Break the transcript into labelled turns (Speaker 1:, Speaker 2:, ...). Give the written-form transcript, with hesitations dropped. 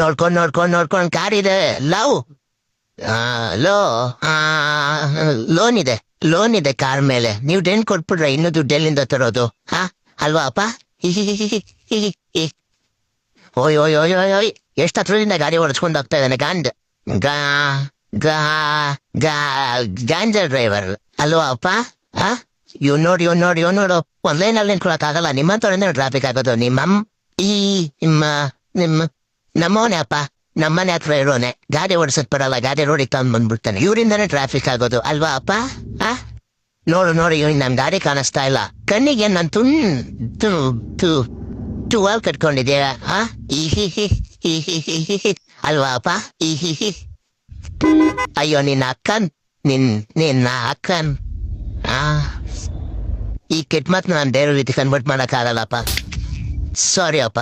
Speaker 1: ನೋಡ್ಕೊಂಡ್ ಕಾರ್ ಇದೆ. Love low loan ಇದೆ ಕಾರ್ ಮೇಲೆ. ನೀವು ಡೆನ್ ಕೊಟ್ಬಿಡ್ರೆ ಇನ್ನೂ ದುಡ್ಡು ಎಲ್ಲಿಂದ ತರೋದು? ಅಲ್ವಾ ಅಪ್ಪ? ಓಯ್ ಓಯ್ ಓಯ್ ಓಯ್ ಓಯ್, ಎಷ್ಟು ಹತ್ರದಿಂದ ಗಾಡಿ ಓಡಿಸ್ಕೊಂಡು ಹೋಗ್ತಾ ಇದ್ದಾನೆ ಗಾ ಗಾ ಗಾ ಗಾಂಜಾ ಡ್ರೈವರ್ ಅಲ್ವಾ ಅಪ್ಪ? ಇವ್ ನೋಡು ಒಂದ್ ಲೈನಲ್ಲಿ ನಿಂತ್ಕೊಳಕ್ ಆಗಲ್ಲ. ನಿಮ್ಮಂತವ್ರಿಂದ ಟ್ರಾಫಿಕ್ ಆಗೋದು. ನಮ್ಮವನೇ ಅಪ್ಪ, ನಮ್ಮನೆ ಹತ್ರ ಇರೋನೆ. ಗಾಡಿ ಓಡಿಸಕ್ ಬರಲ್ಲ, ಗಾಡಿ ರೋಡಿಗೆ ತಗೊಂಡ್ ಬಂದ್ಬಿಡ್ತಾನೆ. ಇವರಿಂದಾನೇ ಟ್ರಾಫಿಕ್ ಆಗೋದು ಅಲ್ವಾ ಅಪ್ಪ? ನೋಡು ಇವ್ ನನ್ ಗಾಡಿ ಕಾಣಿಸ್ತಾ ಇಲ್ಲ. ಕಣ್ಣಿಗೆ ನಾನು ಟುವಾಲ್ ಕಟ್ಕೊಂಡಿದ್ದೀಯ ಅಲ್ವಾ ಅಪ್ಪ? ಅಯ್ಯೋ ನಿನ್ನ ಅಕ್ಕನ್ ಈ ಕೆಟ್ಟ ಮಾತು ನಾನು ಬೇರೆ ರೀತಿ ಕನ್ವರ್ಟ್ ಮಾಡಕ್ ಆಗಲ್ಲಪ್ಪ. ಸಾರಿ ಅಪ್ಪ.